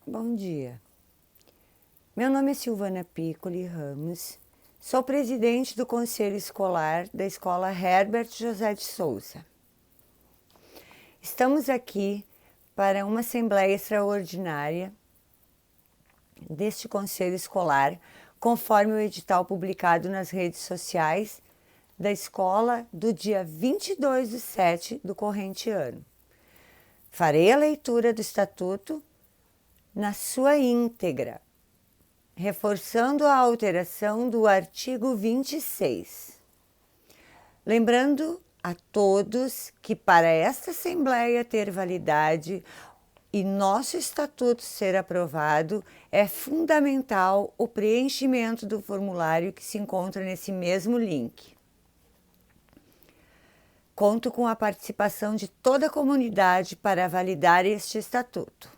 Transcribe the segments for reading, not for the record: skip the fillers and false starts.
Bom dia. Meu nome é Silvana Piccoli Ramos, sou presidente do Conselho Escolar da Escola Herbert José de Souza. Estamos aqui para uma assembleia extraordinária deste Conselho Escolar, conforme o edital publicado nas redes sociais da escola do dia 22/7 do corrente ano. Farei a leitura do Estatuto na sua íntegra, reforçando a alteração do artigo 26. Lembrando a todos que para esta Assembleia ter validade e nosso Estatuto ser aprovado, é fundamental o preenchimento do formulário que se encontra nesse mesmo link. Conto com a participação de toda a comunidade para validar este Estatuto.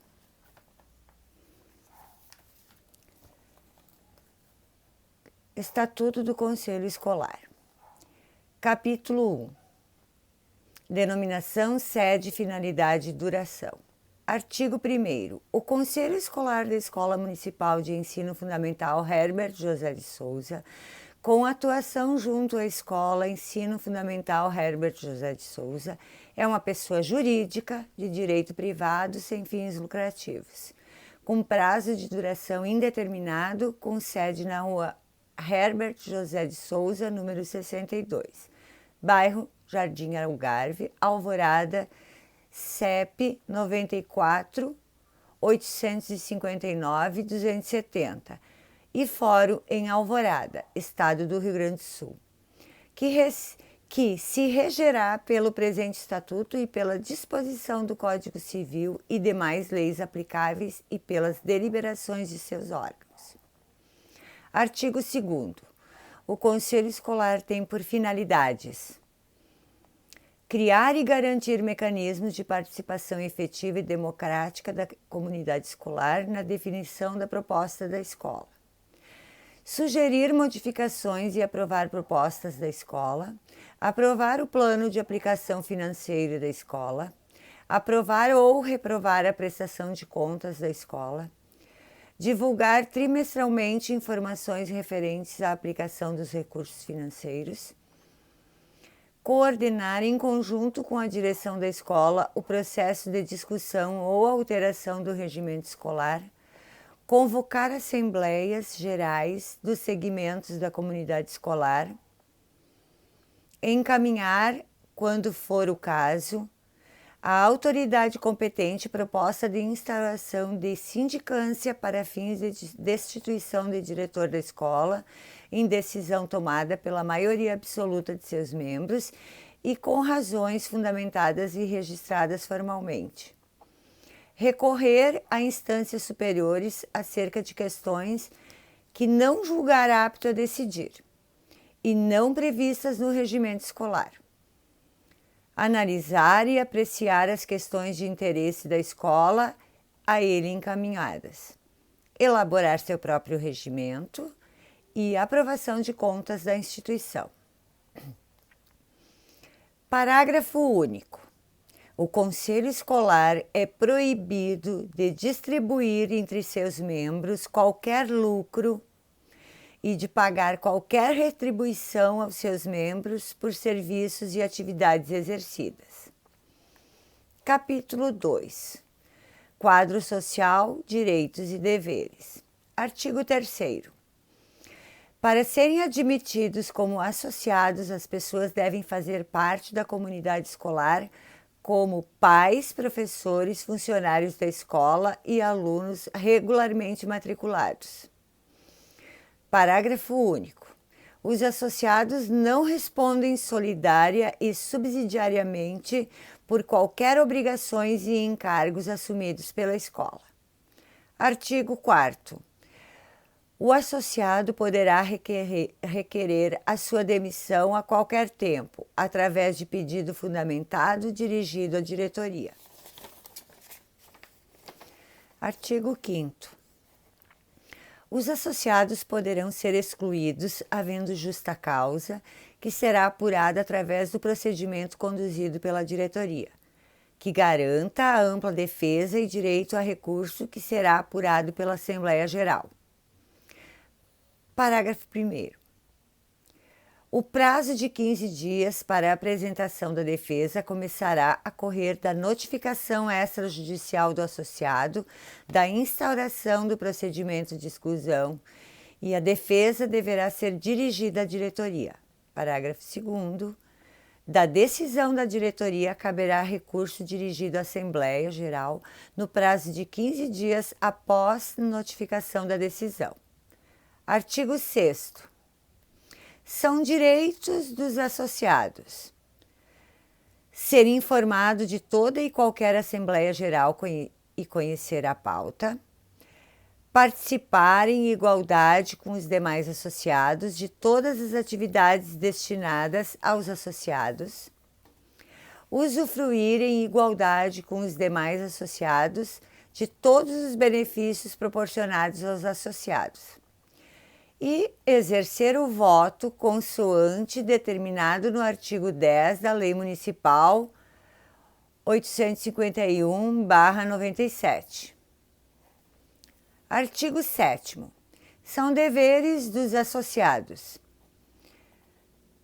Estatuto do Conselho Escolar. Capítulo 1. Denominação, sede, finalidade e duração. Artigo 1º. O Conselho Escolar da Escola Municipal de Ensino Fundamental Herbert José de Souza, com atuação junto à Escola Ensino Fundamental Herbert José de Souza, é uma pessoa jurídica de direito privado sem fins lucrativos, com prazo de duração indeterminado, com sede na rua Herbert José de Souza, número 62, bairro Jardim Algarve, Alvorada, CEP 94 859 270 e Fórum em Alvorada, Estado do Rio Grande do Sul, que se regerá pelo presente Estatuto e pela disposição do Código Civil e demais leis aplicáveis e pelas deliberações de seus órgãos. Artigo 2º. O Conselho Escolar tem por finalidades: criar e garantir mecanismos de participação efetiva e democrática da comunidade escolar na definição da proposta da escola, sugerir modificações e aprovar propostas da escola, aprovar o plano de aplicação financeira da escola, aprovar ou reprovar a prestação de contas da escola, divulgar trimestralmente informações referentes à aplicação dos recursos financeiros, coordenar em conjunto com a direção da escola o processo de discussão ou alteração do regimento escolar, convocar assembleias gerais dos segmentos da comunidade escolar, encaminhar, quando for o caso, à autoridade competente proposta de instauração de sindicância para fins de destituição de diretor da escola, em decisão tomada pela maioria absoluta de seus membros e com razões fundamentadas e registradas formalmente. Recorrer a instâncias superiores acerca de questões que não julgar apto a decidir e não previstas no regimento escolar. Analisar e apreciar as questões de interesse da escola a ele encaminhadas. Elaborar seu próprio regimento e aprovação de contas da instituição. Parágrafo único. O Conselho Escolar é proibido de distribuir entre seus membros qualquer lucro e de pagar qualquer retribuição aos seus membros por serviços e atividades exercidas. Capítulo 2. Quadro social, direitos e deveres. Artigo 3º. Para serem admitidos como associados, as pessoas devem fazer parte da comunidade escolar como pais, professores, funcionários da escola e alunos regularmente matriculados. Parágrafo único. Os associados não respondem solidária e subsidiariamente por qualquer obrigações e encargos assumidos pela escola. Artigo 4º. O associado poderá requerer a sua demissão a qualquer tempo, através de pedido fundamentado dirigido à diretoria. Artigo 5º. Os associados poderão ser excluídos, havendo justa causa, que será apurada através do procedimento conduzido pela diretoria. que garanta a ampla defesa e direito a recurso que será apurado pela Assembleia Geral. Parágrafo 1º. O prazo de 15 dias para a apresentação da defesa começará a correr da notificação extrajudicial do associado, da instauração do procedimento de exclusão, e a defesa deverá ser dirigida à diretoria. Parágrafo 2º. Da decisão da diretoria caberá recurso dirigido à Assembleia Geral no prazo de 15 dias após notificação da decisão. Artigo 6º. São direitos dos associados ser informado de toda e qualquer Assembleia Geral e conhecer a pauta, participar em igualdade com os demais associados de todas as atividades destinadas aos associados, usufruir em igualdade com os demais associados de todos os benefícios proporcionados aos associados e exercer o voto consoante determinado no artigo 10 da Lei Municipal 851/97. Artigo 7º. São deveres dos associados: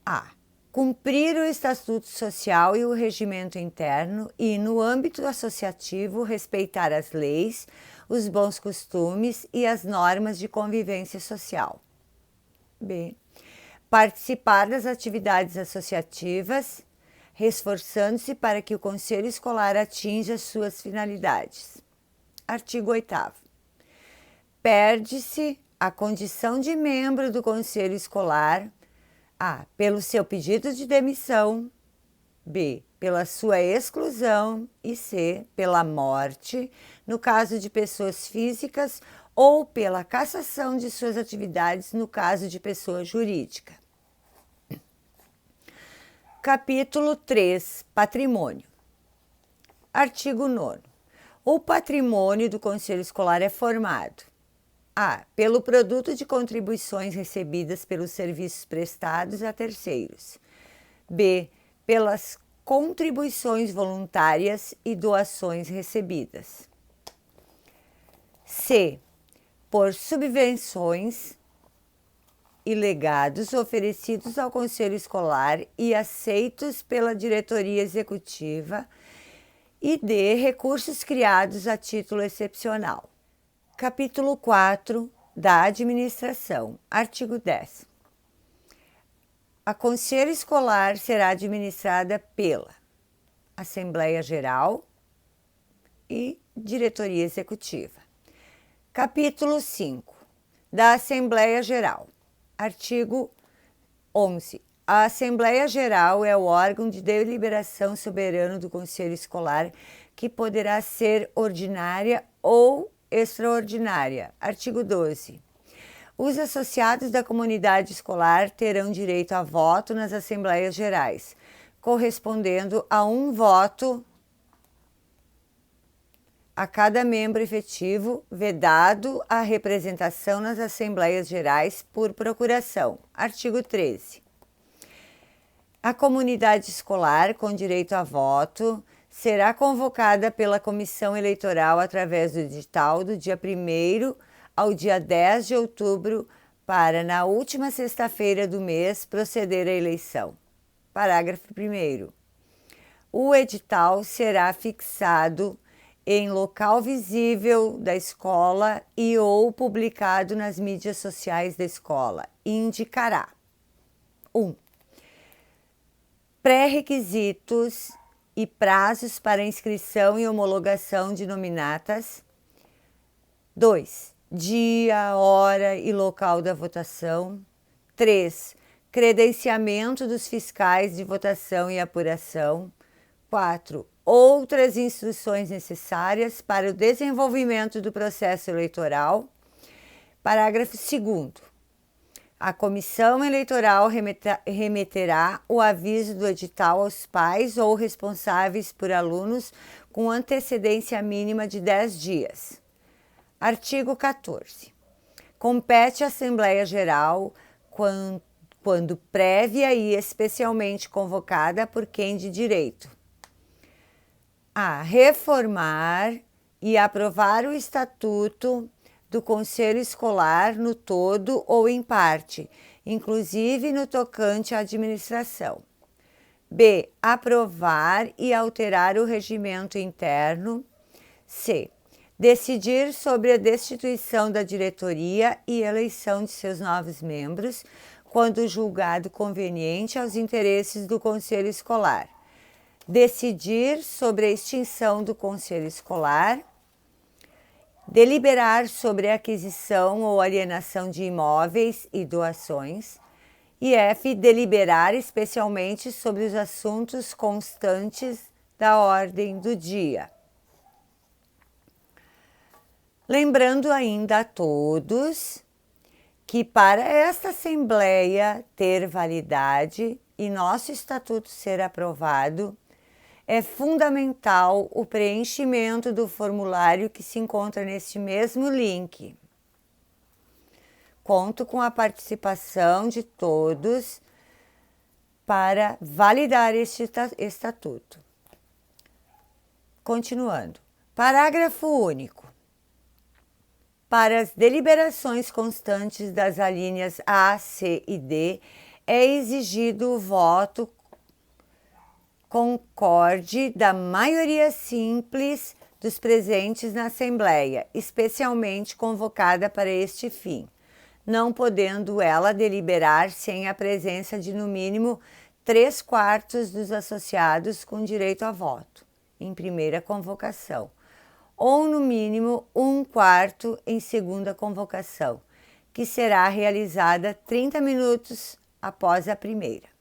a. Cumprir o Estatuto Social e o regimento interno e, no âmbito associativo, respeitar as leis, os bons costumes e as normas de convivência social. B. Participar das atividades associativas, esforçando-se para que o Conselho Escolar atinja suas finalidades. Artigo 8º. Perde-se a condição de membro do Conselho Escolar: a. Pelo seu pedido de demissão, b. Pela sua exclusão e c. Pela morte, no caso de pessoas físicas, ou pela cassação de suas atividades no caso de pessoa jurídica. Capítulo 3. Patrimônio. Artigo 9º. O patrimônio do Conselho Escolar é formado: a. Pelo produto de contribuições recebidas pelos serviços prestados a terceiros. B. Pelas contribuições voluntárias e doações recebidas. C. Por subvenções e legados oferecidos ao Conselho Escolar e aceitos pela diretoria executiva. E D. Recursos criados a título excepcional. Capítulo 4 da Administração. Artigo 10. A Conselho Escolar será administrada pela Assembleia Geral e Diretoria Executiva. Capítulo 5 da Assembleia Geral. Artigo 11. A Assembleia Geral é o órgão de deliberação soberano do Conselho Escolar, que poderá ser ordinária ou extraordinária. Artigo 12. Os associados da comunidade escolar terão direito a voto nas Assembleias Gerais, correspondendo a um voto a cada membro efetivo, vedado a representação nas Assembleias Gerais por procuração. Artigo 13. A comunidade escolar com direito a voto será convocada pela Comissão Eleitoral através do edital do dia 1º ao dia 10 de outubro para, na última sexta-feira do mês, proceder à eleição. Parágrafo 1º. O edital será fixado em local visível da escola e ou publicado nas mídias sociais da escola e indicará: 1. Pré-requisitos e prazos para inscrição e homologação de nominatas. 2. Dia, hora e local da votação. 3. Credenciamento dos fiscais de votação e apuração. 4. Outras instruções necessárias para o desenvolvimento do processo eleitoral. Parágrafo 2º. A Comissão Eleitoral remeterá o aviso do edital aos pais ou responsáveis por alunos com antecedência mínima de 10 dias. Artigo 14. Compete à Assembleia Geral, quando prévia e especialmente convocada por quem de direito: a reformar e aprovar o estatuto do Conselho Escolar no todo ou em parte, inclusive no tocante à administração. B. Aprovar e alterar o regimento interno. C. Decidir sobre a destituição da diretoria e eleição de seus novos membros, quando julgado conveniente aos interesses do Conselho Escolar. Decidir sobre a extinção do Conselho Escolar. Deliberar sobre a aquisição ou alienação de imóveis e doações. E F. Deliberar especialmente sobre os assuntos constantes da ordem do dia. Lembrando ainda a todos que para esta Assembleia ter validade e nosso estatuto ser aprovado, é fundamental o preenchimento do formulário que se encontra neste mesmo link. Conto com a participação de todos para validar este estatuto. Continuando. Parágrafo único. Para as deliberações constantes das alíneas A, C e D, é exigido o voto concorde da maioria simples dos presentes na Assembleia, especialmente convocada para este fim, não podendo ela deliberar sem a presença de no mínimo 3/4 dos associados com direito a voto, em primeira convocação, ou no mínimo 1/4 em segunda convocação, que será realizada 30 minutos após a primeira.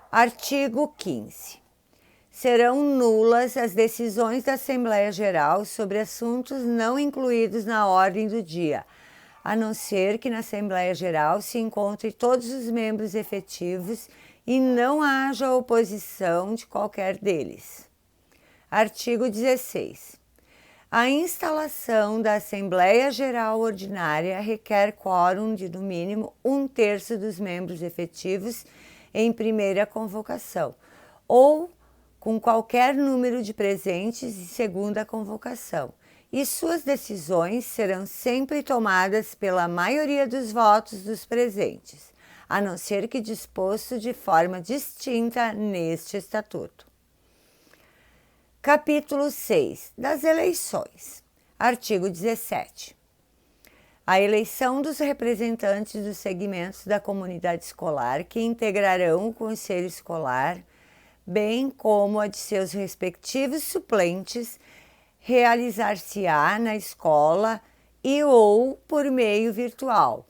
Artigo 15. Serão nulas as decisões da Assembleia Geral sobre assuntos não incluídos na ordem do dia, a não ser que na Assembleia Geral se encontrem todos os membros efetivos e não haja oposição de qualquer deles. Artigo 16. A instalação da Assembleia Geral Ordinária requer quórum de no mínimo 1/3 dos membros efetivos em primeira convocação, ou com qualquer número de presentes em segunda convocação, e suas decisões serão sempre tomadas pela maioria dos votos dos presentes, a não ser que disposto de forma distinta neste estatuto. Capítulo 6. Das eleições. Artigo 17. A eleição dos representantes dos segmentos da comunidade escolar que integrarão o Conselho Escolar, bem como a de seus respectivos suplentes, realizar-se-á na escola e ou por meio virtual,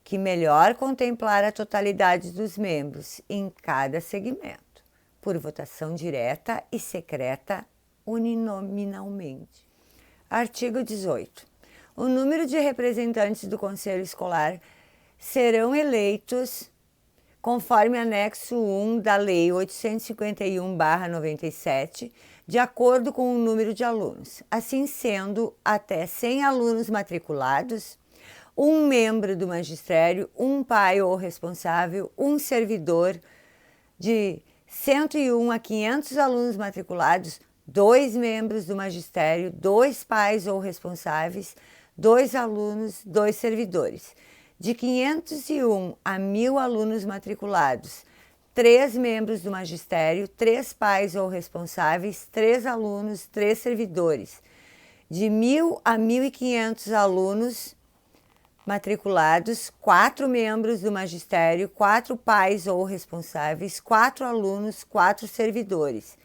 que melhor contemplar a totalidade dos membros em cada segmento, por votação direta e secreta uninominalmente. Artigo 18. O número de representantes do Conselho Escolar serão eleitos conforme anexo 1 da Lei 851/97, de acordo com o número de alunos. Assim sendo, até 100 alunos matriculados, um membro do magistério, um pai ou responsável, um servidor. De 101 a 500 alunos matriculados, 2 membros do magistério, 2 pais ou responsáveis, 2 alunos, 2 servidores. De 501 a 1.000 alunos matriculados, 3 membros do magistério, 3 pais ou responsáveis, 3 alunos, 3 servidores. De 1.000 a 1.500 alunos matriculados, 4 membros do magistério, 4 pais ou responsáveis, 4 alunos, 4 servidores.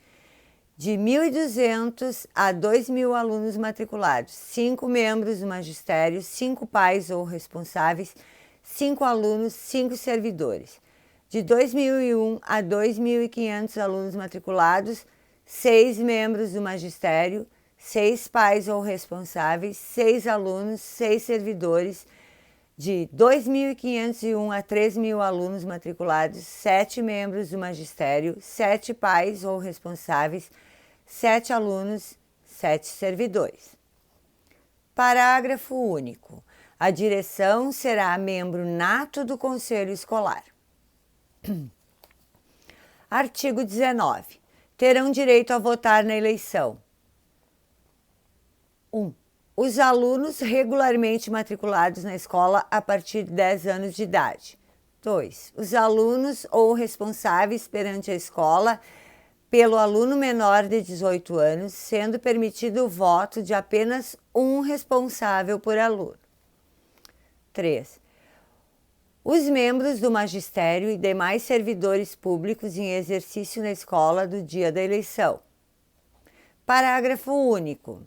De 1.200 a 2.000 alunos matriculados, 5 membros do magistério, 5 pais ou responsáveis, 5 alunos, 5 servidores. De 2.001 a 2.500 alunos matriculados, 6 membros do magistério, 6 pais ou responsáveis, 6 alunos, 6 servidores. De 2.501 a 3.000 alunos matriculados, 7 membros do magistério, 7 pais ou responsáveis, 7 alunos, 7 servidores. Parágrafo único. A direção será membro nato do Conselho Escolar. Artigo 19. terão direito a votar na eleição. 1. Os alunos regularmente matriculados na escola a partir de 10 anos de idade. 2. Os alunos ou responsáveis perante a escola pelo aluno menor de 18 anos, sendo permitido o voto de apenas um responsável por aluno. 3. Os membros do magistério e demais servidores públicos em exercício na escola do dia da eleição. Parágrafo único.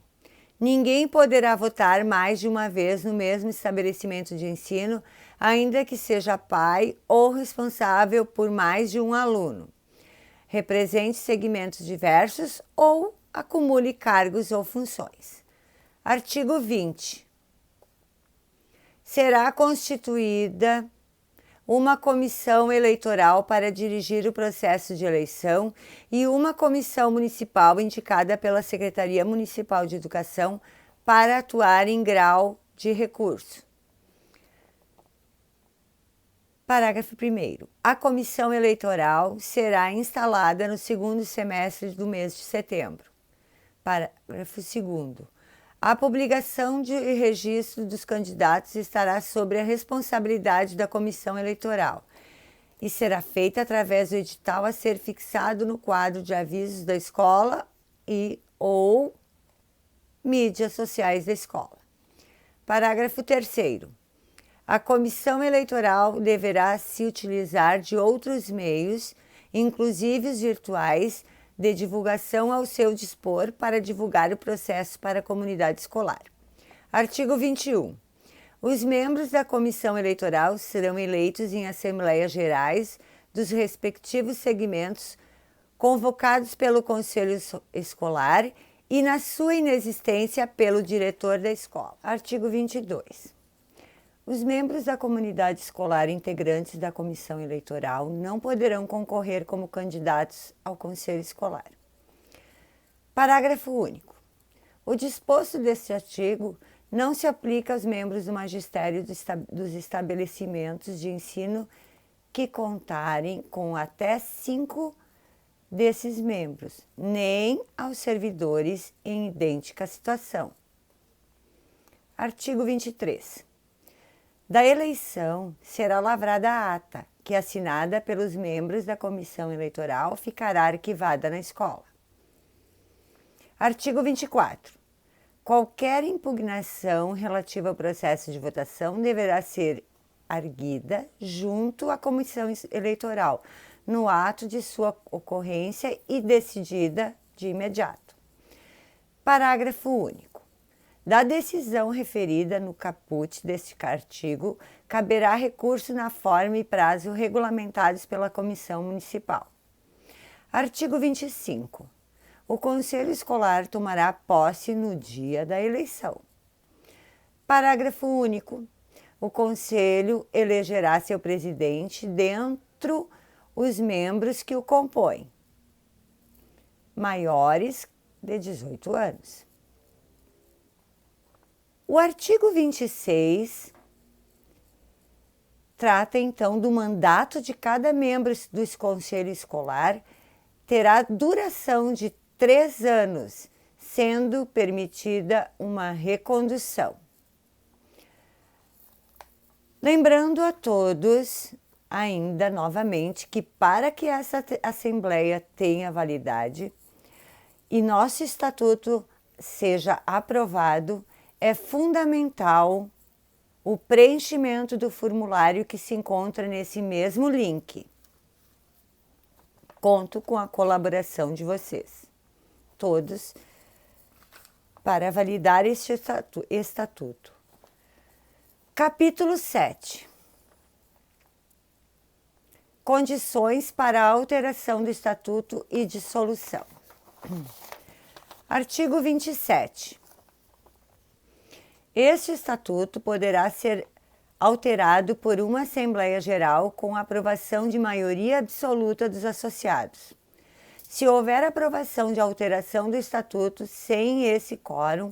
Ninguém poderá votar mais de uma vez no mesmo estabelecimento de ensino, ainda que seja pai ou responsável por mais de um aluno, represente segmentos diversos ou acumule cargos ou funções. Artigo 20. Será constituída uma comissão eleitoral para dirigir o processo de eleição e uma comissão municipal indicada pela Secretaria Municipal de Educação para atuar em grau de recurso. Parágrafo 1º. A comissão eleitoral será instalada no segundo semestre do mês de setembro. Parágrafo 2º. A publicação de registro dos candidatos estará sob a responsabilidade da comissão eleitoral e será feita através do edital a ser fixado no quadro de avisos da escola ou mídias sociais da escola. Parágrafo 3º. A comissão eleitoral deverá se utilizar de outros meios, inclusive os virtuais, de divulgação ao seu dispor para divulgar o processo para a comunidade escolar. Artigo 21. Os membros da comissão eleitoral serão eleitos em assembleias gerais dos respectivos segmentos, convocados pelo Conselho Escolar e, na sua inexistência, pelo diretor da escola. Artigo 22. Os membros da comunidade escolar integrantes da comissão eleitoral não poderão concorrer como candidatos ao conselho escolar. Parágrafo único. O disposto deste artigo não se aplica aos membros do magistério dos estabelecimentos de ensino que contarem com até 5 desses membros, nem aos servidores em idêntica situação. Artigo 23. Da eleição será lavrada a ata, que, assinada pelos membros da comissão eleitoral, ficará arquivada na escola. Artigo 24. Qualquer impugnação relativa ao processo de votação deverá ser arguida junto à comissão eleitoral, no ato de sua ocorrência e decidida de imediato. Parágrafo único. Da decisão referida no caput deste artigo, caberá recurso na forma e prazo regulamentados pela Comissão Municipal. Artigo 25. O Conselho Escolar tomará posse no dia da eleição. Parágrafo único. O Conselho elegerá seu presidente dentre os membros que o compõem, maiores de 18 anos. O artigo 26 trata então do mandato de cada membro do conselho escolar, terá duração de 3 anos, sendo permitida uma recondução. Lembrando a todos, ainda novamente, que para que essa Assembleia tenha validade e nosso estatuto seja aprovado, é fundamental o preenchimento do formulário que se encontra nesse mesmo link. Conto com a colaboração de vocês, todos, para validar este estatuto. Capítulo 7. Condições para a alteração do estatuto e dissolução. Artigo 27. Este estatuto poderá ser alterado por uma Assembleia Geral com aprovação de maioria absoluta dos associados. Se houver aprovação de alteração do estatuto sem esse quórum,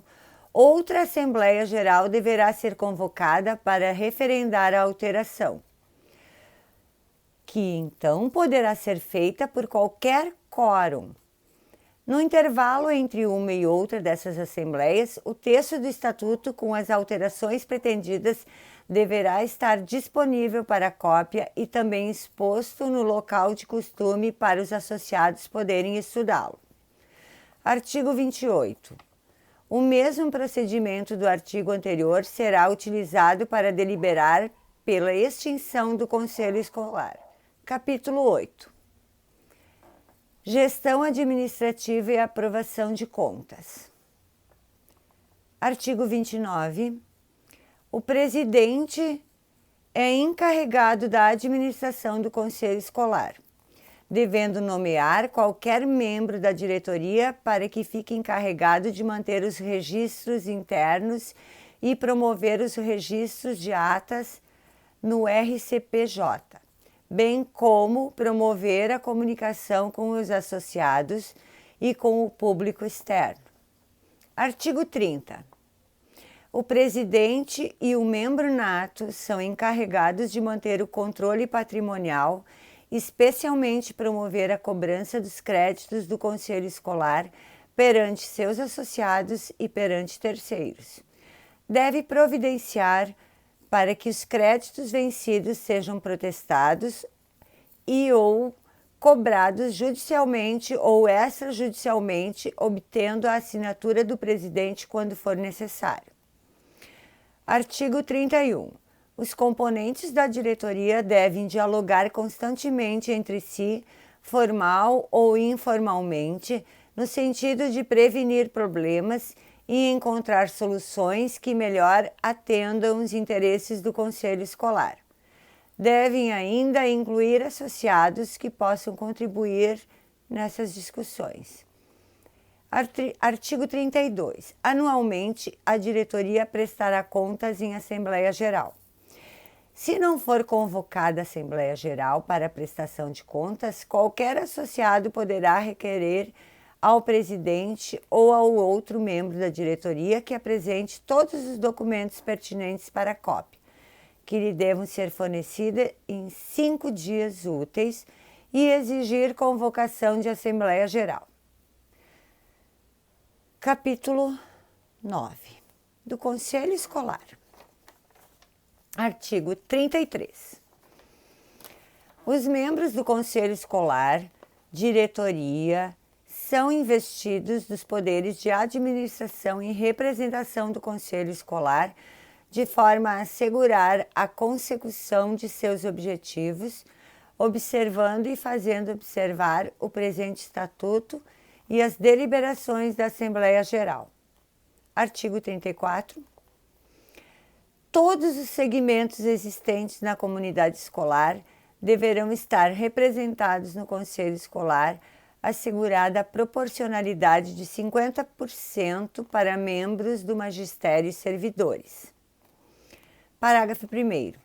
outra Assembleia Geral deverá ser convocada para referendar a alteração, que então poderá ser feita por qualquer quórum, No intervalo entre uma e outra dessas assembleias, o texto do Estatuto, com as alterações pretendidas, deverá estar disponível para cópia e também exposto no local de costume para os associados poderem estudá-lo. Artigo 28. O mesmo procedimento do artigo anterior será utilizado para deliberar pela extinção do Conselho Escolar. Capítulo 8. Gestão administrativa e aprovação de contas. Artigo 29. O presidente é encarregado da administração do Conselho Escolar, devendo nomear qualquer membro da diretoria para que fique encarregado de manter os registros internos e promover os registros de atas no RCPJ, bem como promover a comunicação com os associados e com o público externo. Artigo 30. O presidente e o membro nato são encarregados de manter o controle patrimonial, especialmente promover a cobrança dos créditos do Conselho Escolar perante seus associados e perante terceiros. Deve providenciar para que os créditos vencidos sejam protestados e ou cobrados judicialmente ou extrajudicialmente, obtendo a assinatura do presidente quando for necessário. Artigo 31. Os componentes da diretoria devem dialogar constantemente entre si, formal ou informalmente, no sentido de prevenir problemas e encontrar soluções que melhor atendam os interesses do Conselho Escolar. Devem ainda incluir associados que possam contribuir nessas discussões. Artigo 32. Anualmente, a diretoria prestará contas em Assembleia Geral. Se não for convocada a Assembleia Geral para a prestação de contas, qualquer associado poderá requerer ao presidente ou ao outro membro da diretoria que apresente todos os documentos pertinentes para a cópia, que lhe devam ser fornecida em 5 dias úteis, e exigir convocação de Assembleia Geral. Capítulo 9. Do Conselho Escolar. Artigo 33. Os membros do Conselho Escolar, diretoria, são investidos dos poderes de administração e representação do Conselho Escolar, de forma a assegurar a consecução de seus objetivos, observando e fazendo observar o presente Estatuto e as deliberações da Assembleia Geral. Artigo 34. Todos os segmentos existentes na comunidade escolar deverão estar representados no Conselho Escolar, assegurada a proporcionalidade de 50% para membros do magistério e servidores. Parágrafo 1º.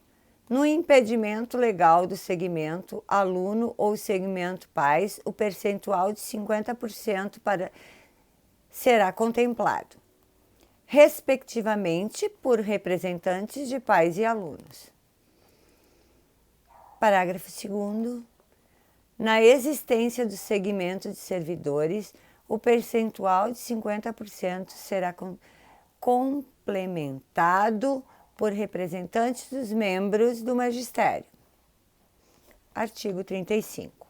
No impedimento legal do segmento aluno ou segmento pais, o percentual de 50% será contemplado, respectivamente, por representantes de pais e alunos. Parágrafo 2º. Na existência do segmento de servidores, o percentual de 50% será complementado por representantes dos membros do magistério. Artigo 35.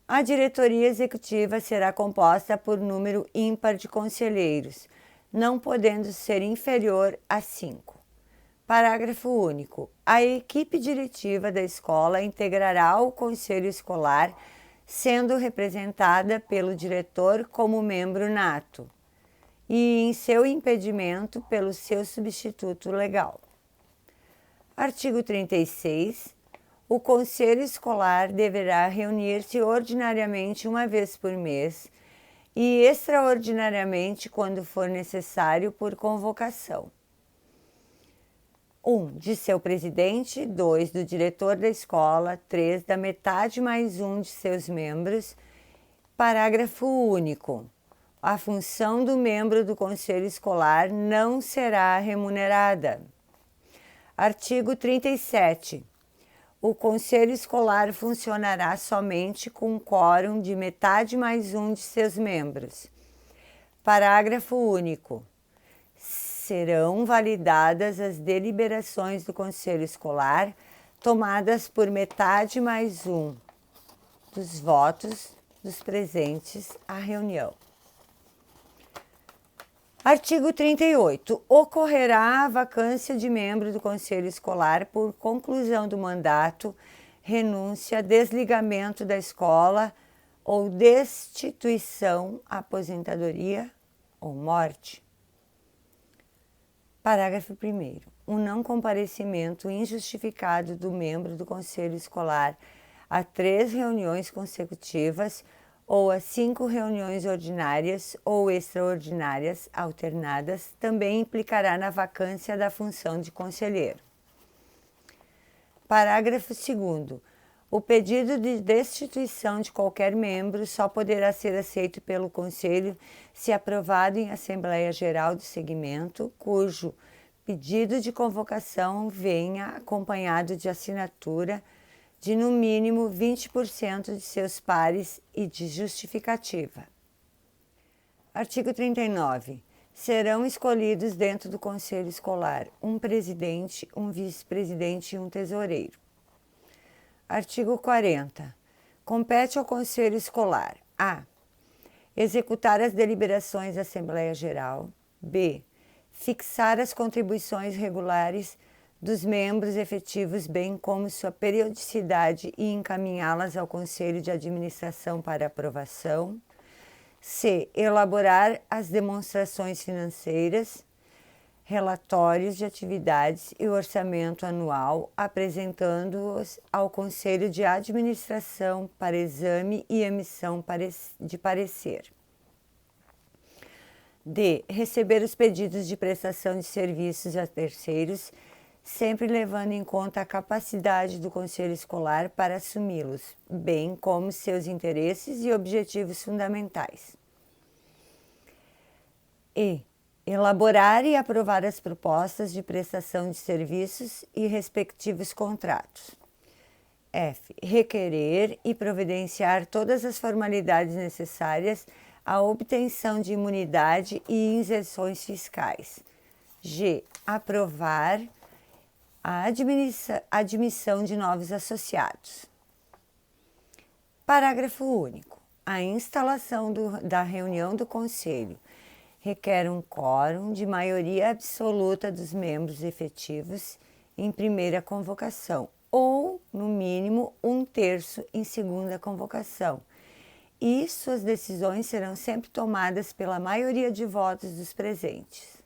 A diretoria executiva será composta por número ímpar de conselheiros, não podendo ser inferior a 5. Parágrafo único. A equipe diretiva da escola integrará o conselho escolar, sendo representada pelo diretor como membro nato, e, em seu impedimento, pelo seu substituto legal. Artigo 36. O conselho escolar deverá reunir-se ordinariamente uma vez por mês e extraordinariamente quando for necessário por convocação. 1. De seu presidente, 2. Do diretor da escola, 3. Da metade mais 1 de seus membros. Parágrafo único. A função do membro do conselho escolar não será remunerada. Artigo 37. o conselho escolar funcionará somente com um quórum de metade mais um de seus membros. Parágrafo único. Serão validadas as deliberações do conselho escolar tomadas por metade mais um dos votos dos presentes à reunião. Artigo 38. Ocorrerá a vacância de membro do conselho escolar por conclusão do mandato, renúncia, desligamento da escola ou destituição, aposentadoria ou morte. Parágrafo 1º. O não comparecimento injustificado do membro do conselho escolar a 3 reuniões consecutivas ou a 5 reuniões ordinárias ou extraordinárias alternadas também implicará na vacância da função de conselheiro. Parágrafo 2º. O pedido de destituição de qualquer membro só poderá ser aceito pelo Conselho se aprovado em Assembleia Geral do Segmento, cujo pedido de convocação venha acompanhado de assinatura de no mínimo 20% de seus pares e de justificativa. Artigo 39. Serão escolhidos dentro do Conselho Escolar um presidente, um vice-presidente e um tesoureiro. Artigo 40. Compete ao Conselho Escolar: a. Executar as deliberações da Assembleia Geral. B. Fixar as contribuições regulares dos membros efetivos, bem como sua periodicidade, e encaminhá-las ao Conselho de Administração para aprovação. C. Elaborar as demonstrações financeiras, relatórios de atividades e orçamento anual, apresentando-os ao Conselho de Administração para exame e emissão de parecer. D. Receber os pedidos de prestação de serviços a terceiros, sempre levando em conta a capacidade do conselho escolar para assumi-los, bem como seus interesses e objetivos fundamentais. E. Elaborar e aprovar as propostas de prestação de serviços e respectivos contratos. F. Requerer e providenciar todas as formalidades necessárias à obtenção de imunidade e isenções fiscais. G. Aprovar a admissão de novos associados. Parágrafo único. A instalação da reunião do Conselho requer um quórum de maioria absoluta dos membros efetivos em primeira convocação, ou, no mínimo, 1/3 em segunda convocação, e suas decisões serão sempre tomadas pela maioria de votos dos presentes.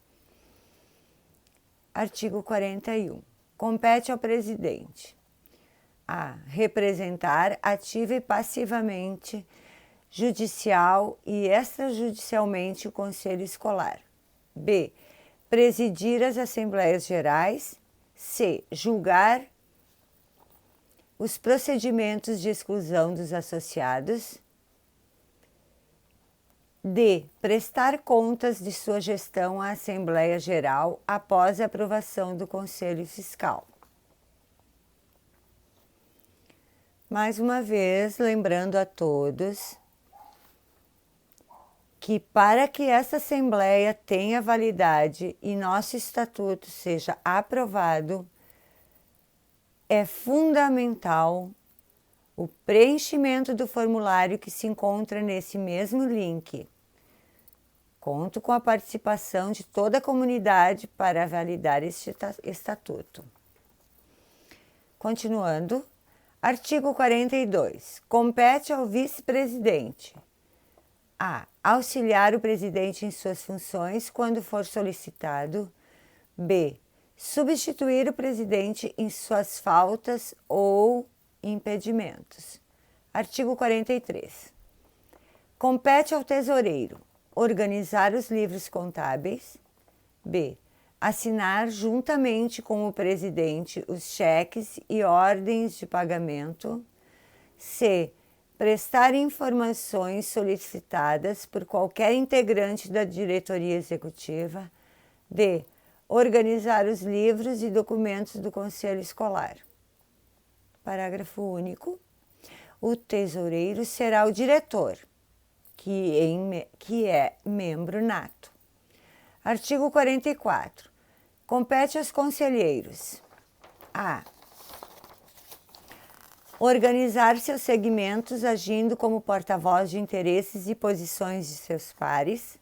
Artigo 41. Compete ao presidente: a. Representar ativa e passivamente, judicial e extrajudicialmente o Conselho Escolar. B. Presidir as Assembleias Gerais. C. Julgar os procedimentos de exclusão dos associados. D. Prestar contas de sua gestão à Assembleia Geral após a aprovação do Conselho Fiscal. Mais uma vez, lembrando a todos que para que essa Assembleia tenha validade e nosso Estatuto seja aprovado, é fundamental o preenchimento do formulário que se encontra nesse mesmo link. Conto com a participação de toda a comunidade para validar este Estatuto. Continuando, artigo 42. Compete ao vice-presidente: a. Auxiliar o presidente em suas funções quando for solicitado. B. Substituir o presidente em suas faltas ou impedimentos. Artigo 43. Compete ao tesoureiro: organizar os livros contábeis. B. Assinar juntamente com o presidente os cheques e ordens de pagamento. C. Prestar informações solicitadas por qualquer integrante da diretoria executiva. D. Organizar os livros e documentos do Conselho Escolar. Parágrafo único. O tesoureiro será o diretor, que é membro nato. Artigo 44. Compete aos conselheiros: a. Organizar seus segmentos agindo como porta-voz de interesses e posições de seus pares.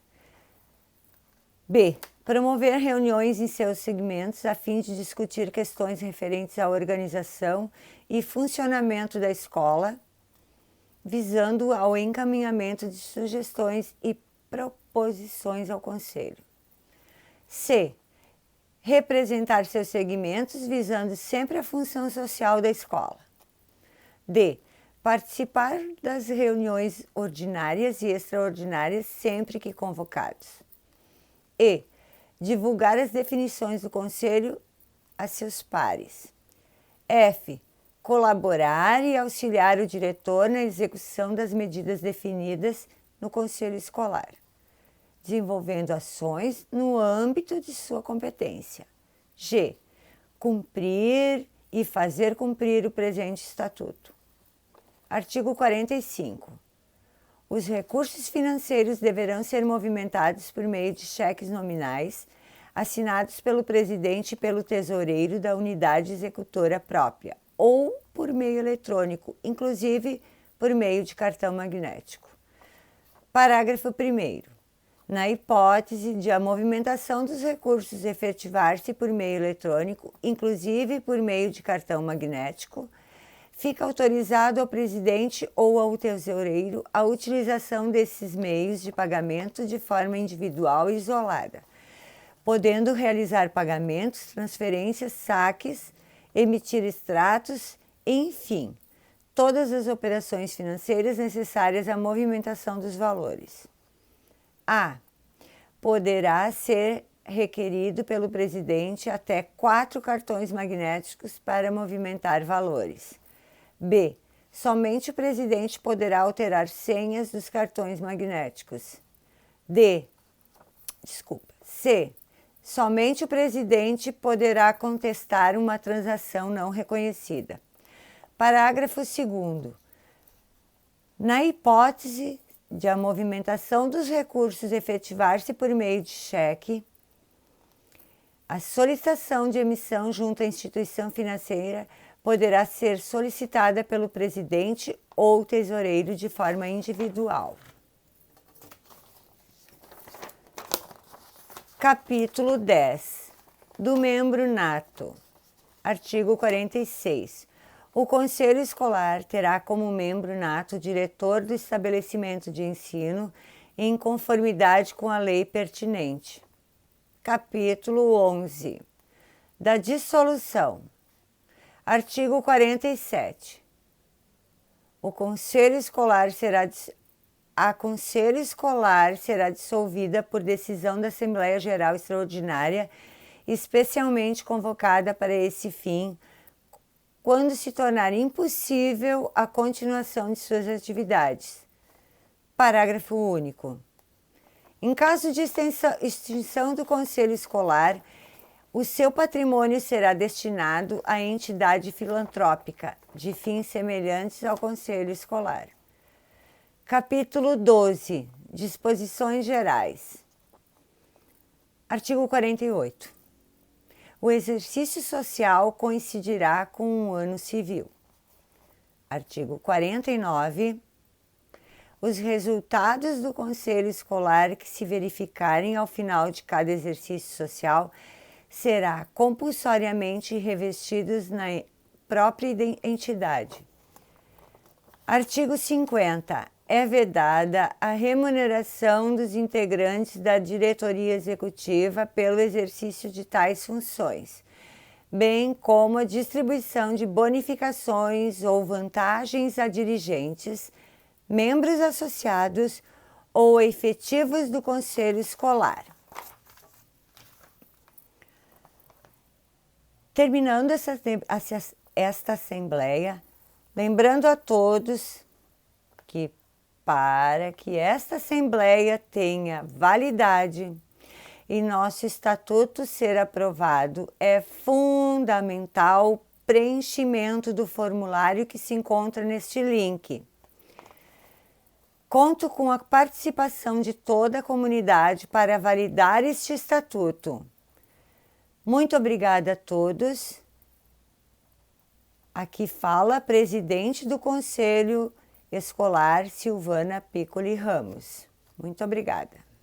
B. Promover reuniões em seus segmentos a fim de discutir questões referentes à organização e funcionamento da escola, visando ao encaminhamento de sugestões e proposições ao Conselho. C. Representar seus segmentos visando sempre a função social da escola. D. Participar das reuniões ordinárias e extraordinárias sempre que convocados. E. Divulgar as definições do Conselho a seus pares. F. Colaborar e auxiliar o diretor na execução das medidas definidas no Conselho Escolar, desenvolvendo ações no âmbito de sua competência. G. Cumprir e fazer cumprir o presente Estatuto. Artigo 45. Os recursos financeiros deverão ser movimentados por meio de cheques nominais, assinados pelo presidente e pelo tesoureiro da unidade executora própria, ou por meio eletrônico, inclusive por meio de cartão magnético. Parágrafo 1º. Na hipótese de a movimentação dos recursos efetivar-se por meio eletrônico, inclusive por meio de cartão magnético, fica autorizado ao presidente ou ao tesoureiro a utilização desses meios de pagamento de forma individual e isolada, podendo realizar pagamentos, transferências, saques, emitir extratos, enfim, todas as operações financeiras necessárias à movimentação dos valores. A. Poderá ser requerido pelo presidente até 4 cartões magnéticos para movimentar valores. B. Somente o presidente poderá alterar senhas dos cartões magnéticos. C. Somente o presidente poderá contestar uma transação não reconhecida. Parágrafo 2º. Na hipótese de a movimentação dos recursos efetivar-se por meio de cheque, a solicitação de emissão junto à instituição financeira poderá ser solicitada pelo presidente ou tesoureiro de forma individual. Capítulo 10. Do membro nato. Artigo 46. O Conselho Escolar terá como membro nato o diretor do estabelecimento de ensino em conformidade com a lei pertinente. Capítulo 11. Da dissolução. Artigo 47. A Conselho Escolar será dissolvida por decisão da Assembleia Geral Extraordinária, especialmente convocada para esse fim, quando se tornar impossível a continuação de suas atividades. Parágrafo único. Em caso de extinção do Conselho Escolar, o seu patrimônio será destinado à entidade filantrópica, de fins semelhantes ao Conselho Escolar. Capítulo 12. Disposições gerais. Artigo 48. O exercício social coincidirá com um ano civil. Artigo 49. Os resultados do Conselho Escolar que se verificarem ao final de cada exercício social será compulsoriamente revestidos na própria entidade. Artigo 50. É vedada a remuneração dos integrantes da diretoria executiva pelo exercício de tais funções, bem como a distribuição de bonificações ou vantagens a dirigentes, membros associados ou efetivos do Conselho Escolar. Terminando esta Assembleia, lembrando a todos que, para que esta Assembleia tenha validade e nosso Estatuto ser aprovado, é fundamental preenchimento do formulário que se encontra neste link. Conto com a participação de toda a comunidade para validar este estatuto. Muito obrigada a todos. Aqui fala a presidente do Conselho Escolar, Silvana Piccoli Ramos. Muito obrigada.